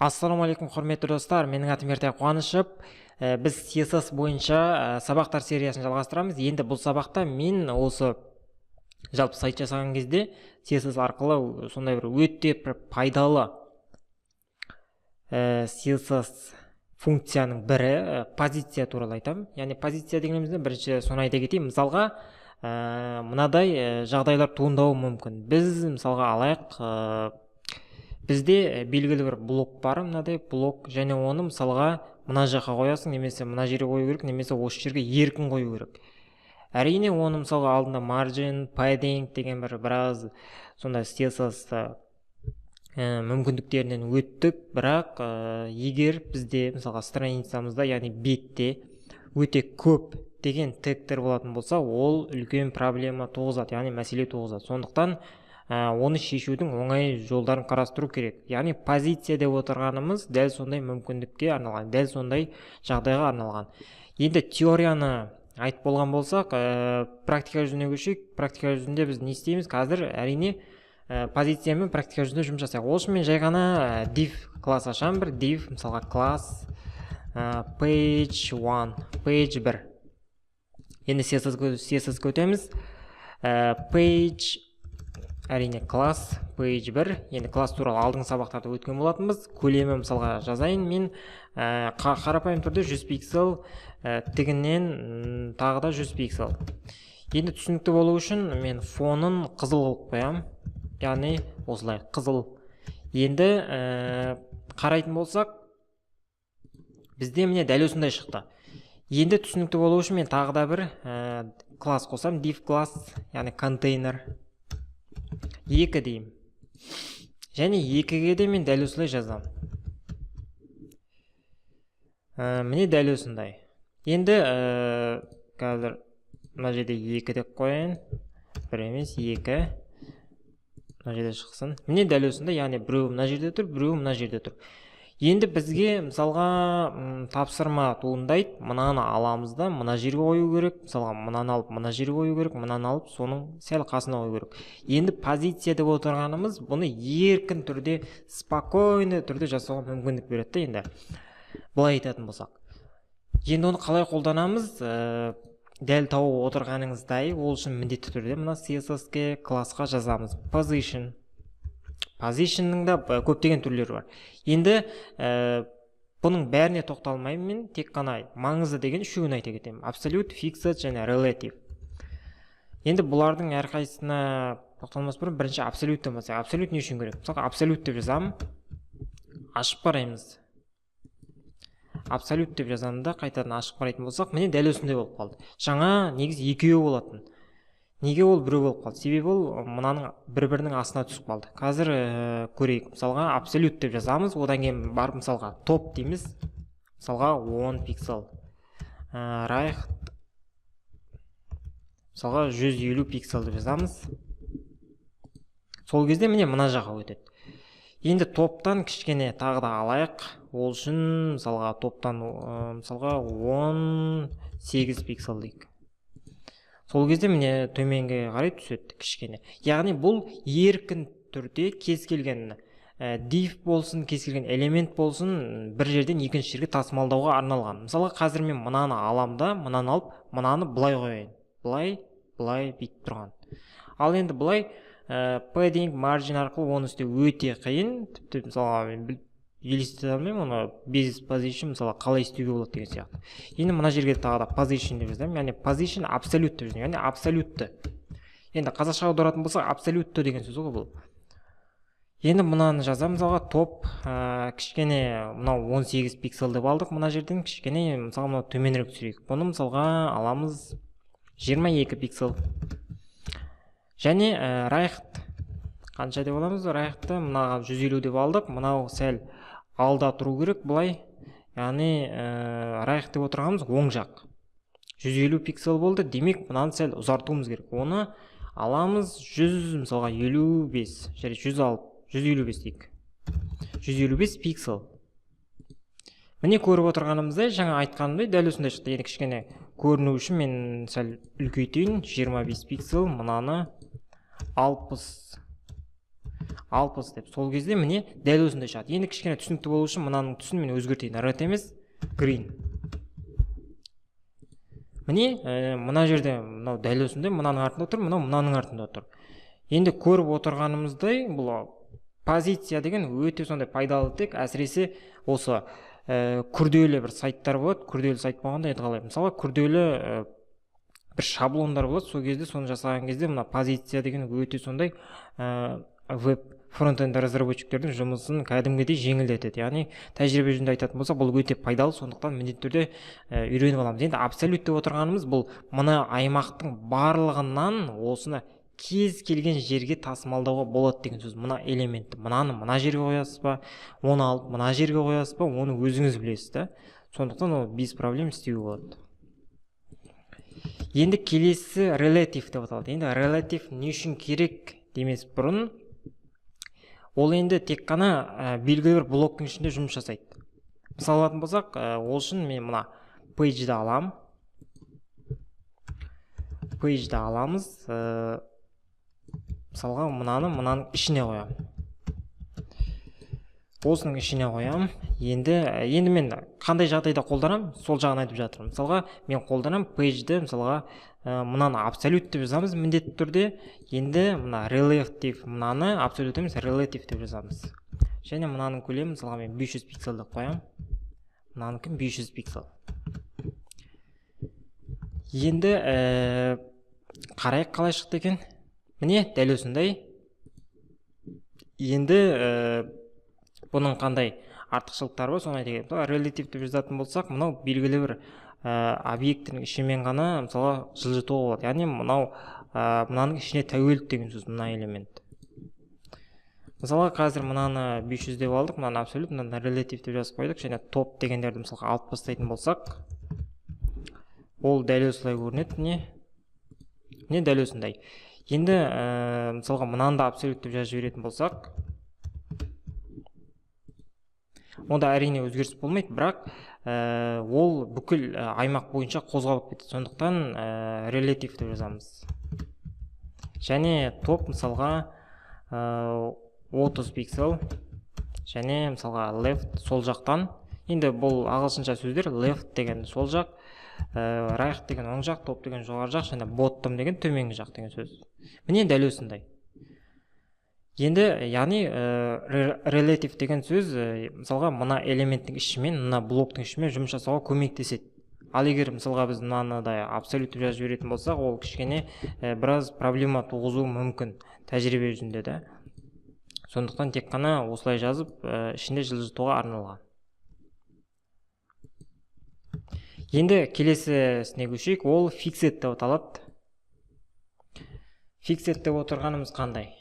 Ассалаумағалейкум, құрметті достар, менің атым Ертай Қуанышев. Біз CSS бойынша сабақтар сериясын жалғастырамыз. Енді бұл сабақта мен осы жалпы сайт жасаған кезде CSS арқылы сондай бір өте пайдалы CSS функцияның бірі позиция туралы айтамын. Яғни позиция дегенімізде бірінші соны айта кетейін. Мысалға мынадай жағдайлар туындауы мүмкін. Біз мысалға алайық, бізде белгілі бір блок бар, мынадай блок, және оны мысалға мына жаққа қоясың, немесе мына жерге қою керек, немесе осы жерге еркін қою керек. Әрине оны мысалға алдында margin, padding деген біраз сондай CSS мүмкіндіктерінен өттік, бірақ егер бізде мысалға страницамызда, яғни бетте өте көп деген тегтер болатын болса, ол үлкен проблема туғызады, яғни мәселе туғызады. Сондықтан оны шешудің оңай жолдарын қарастыру керек. Яғни позиция деп отырғанымыз дәл сондай мүмкіндікке арналған, дәл сондай жағдайға арналған. Енді теорияны айтып болған болсақ, практика жүзіне көшейік. Практика жүзінде біз не істейміз? Қазір әрине позициямен практика жүзінде жұмыс жасайық. Ол үшін мен жай ғана div класс ашамын, бір div, мысалға класс page 1, page 1. Енді CSS көтеміз. Page әрине класс page 1. Енді класс туралы алдыңғы сабақтарда өткен болатынбыз. Көлемі мысалға жазайын мен қарапайым түрде 100 пиксель, тігінен тағы да 100 пиксель. Енді түсінікті болу үшін мен фонын қызыл қылып қоямын. Яғни осылай қызыл. Енді қарайтын болсақ, бізде міне дәл осындай шықты. Енді түсінікті болу үшін мен тағы да бір класс қосам, div класс, яғни контейнер 2 деймін. Және 2-ге де мен дәл осылай жазам. Міне дәл осындай. Енді қазір мына жерде 2 деп қояйын. 1 емес, 2. Мына жерде шықсын. Міне дәл осындай, яғни біреуі мына жерде тұр, біреуі мына жерде тұр. Енді бізге мысалға тапсырма туындайды. Мынаны аламыз да, мына жерге қою керек. Мысалға мынаны алып, мына жерге қою керек, мынаны алып, соның сәл қасына қою керек. Енді позиция деп отырғанымыз бұны еркін түрде, спокойны түрде жасауға мүмкіндік береді. Енді былай айтатын болсақ. Енді оны қалай қолданамыз? Дәл тауып отырғаныңыздай, ол үшін міндетті түрде мына CSS-ке классқа жазамыз. Position. Position'ның да көптеген түрлері бар. Енді бұның бәріне тоқталмаймын, мен тек қана маңызды деген үшеуін айта кетемін. Absolute, Fixed және Relative. Енді бұлардың әрқайсысына тоқталмас бұрын бірінші Absolute деп болса, Absolute не үшін керек? Мысалға Absolute деп жазамын, ашып қараймыз. Absolute деп жазамын да, қайтадан ашып қарайтын болсақ, міне дәл осындай болып қалды. Жаңа негіз екеуі болатын. Неге ол біреу болып қалды? Себебі ол мынаның бір-бірінің астына түсіп қалды. Қазір көрейік. Мысалға Absolute деп жазамыз, одан кейін барып мысалға топ дейміз. Мысалға 10 пиксель. Right. Мысалға 150 пиксель деп жазамыз. Сол кезде міне мына жаққа өтеді. Енді топтан кішкене тағы да алайық. Ол үшін мысалға топтан мысалға 18 пиксель дейік. Сол кезде міне төменге қарай түседі кішкене. Яғни бұл еркін түрде кез келген div болсын, кез келген элемент болсын, бір жерден екінші жерге тасымалдауға арналған. Мысалы қазір мен мынаны алам да, мынаны алып, мынаны былай қояйын. Былай бүйтіп тұрған. Ал енді былай padding, margin арқылы оны істеу өте қиын. Тіпті мысалға мен елестете алмаймын, оны без position мысалы қалай істеуге болады деген сияқты. Енді мына жерге тағы да position деп жазамын, яғни position absolute деп жазамын, яғни absolute. Енді қазақша аударатын болсақ absolute деген сөз ғой бұл. Енді мынаны жазамын, мысалға топ кішкене мынау 18 пиксель деп алдық, мына жерден кішкене мысалға мынау төменірек түсірейік. Бұны мысалға аламыз 22 пиксель. Және right қанша деп аламыз? Right-ты мынаға 150 деп алдық, мынау сәл алда тұру керек бұлай. Яғни right деп отырғанымыз оң жақ. 150 пиксель болды, демек мынаны сәл ұзартуымыз керек. Оны аламыз 100, мысалға 55, және 155 дейік. 155 пиксель. Міне көріп отырғанымыздай, жаңа айтқанымдай дәл осындай шықты. Енді кішкене көріну үшін мен сәл үлкейтейін. 25 пиксель, мынаны 60 60 деп. Сол кезде міне дәл осындай шығады. Енді кішкене түсінікті болу үшін мынаның түсін мен өзгертейін. Red емес, green. Міне мына жерде мынау дәл осындай, мынаның артында тұр, мынау мынаның артында тұр. Енді көріп отырғанымыздай бұл позиция деген өте сондай пайдалы тек, әсіресе осы күрделі бір сайттар болады. Күрделі сайт болғанда енді қалай? Мысалы күрделі бір шаблондар болады. Сол кезде соны жасаған кезде мына позиция деген өте сондай веб фронтенд разработчиктердің жұмысын кәдімгідей жеңілдетеді. Яғни тәжірибе жүзінде айтатын болсақ, бұл өте пайдалы, сондықтан міндетті түрде үйреніп аламыз. Енді абсолют деп отырғанымыз бұл мына аймақтың барлығынан осыны кез келген жерге тасымалдауға болады деген сөз. Мына элементті мынаны мына жерге қоясыз ба, оны алып мына жерге қоясыз ба, оны өзіңіз білесіз да. Сондықтан ол без проблем істеуге болады. Енді келесі relative деп аталады. Енді relative не үшін керек демес бұрын, ол енді тек қана белгілі бір блоктың ішінде жұмыс жасайды. Мысалы алатын болсақ, ол үшін мен мына page'ді аламын. Page'ді аламыз. Мысалға мынаның ішіне қоямын. Осының ішіне қоямын. Енді мен қандай жағдайда қолданамын, сол жағын айтып жатырмын. Мысалға мен қолданамын page'ді, мысалға мынаны абсолют деп жазамыз міндетті түрде. Енді мына relative, мынаны абсолют емес relative деп жазамыз. Және мынаның көлемі мысалға мен 500 пиксель деп қоямын. Мынаның 500 пиксель. Енді қарайық қалай шықты екен. Міне дәл осындай. Енді бұның қандай артықшылықтары бар, соны айта кетейін. Relative деп жазатын болсақ, мынау белгілі бір объекттің ішімен ғана мысалға жылжытуға болады. Яғни мынаның ішіне тәуелді деген сөз, мына элемент. Мысалға қазір мынаны 500 деп алдық, мынаны абсолют, мынаны relative деп жазып қойдық, және топ дегендерді мысалға алып тастайтын болсақ, ол дәл осылай көрінеді. Не дәл осындай. Енді мысалға мынаны да абсолют деп жазып жіберетін болсақ, онда әрине өзгеріс болмайды, бірақ ол бүкіл аймақ бойынша қозғалып кетеді. Сондықтан relative деп жазамыз. Және топ мысалға 30 пиксель, және мысалға left сол жақтан. Енді бұл ағылшынша сөздер, left деген сол жақ, right деген оң жақ, топ деген жоғары жақ, және bottom деген төменгі жақ деген сөз. Міне дәл осындай. Енді, яғни relative деген сөз, мысалға мына элементтің ішімен, мына блоктың ішімен жұмыс жасауға көмектеседі. Ал егер мысалға біз мынаны абсолют жазып жіберетін болсақ, ол кішкене біраз проблема туғызуы мүмкін тәжірибе жүзінде де. Сондықтан тек қана осылай жазып, ішінде жылжытуға арналған. Енді келесісіне көшейік, ол fixed деп аталады. Fixed деп отырғанымыз қандай?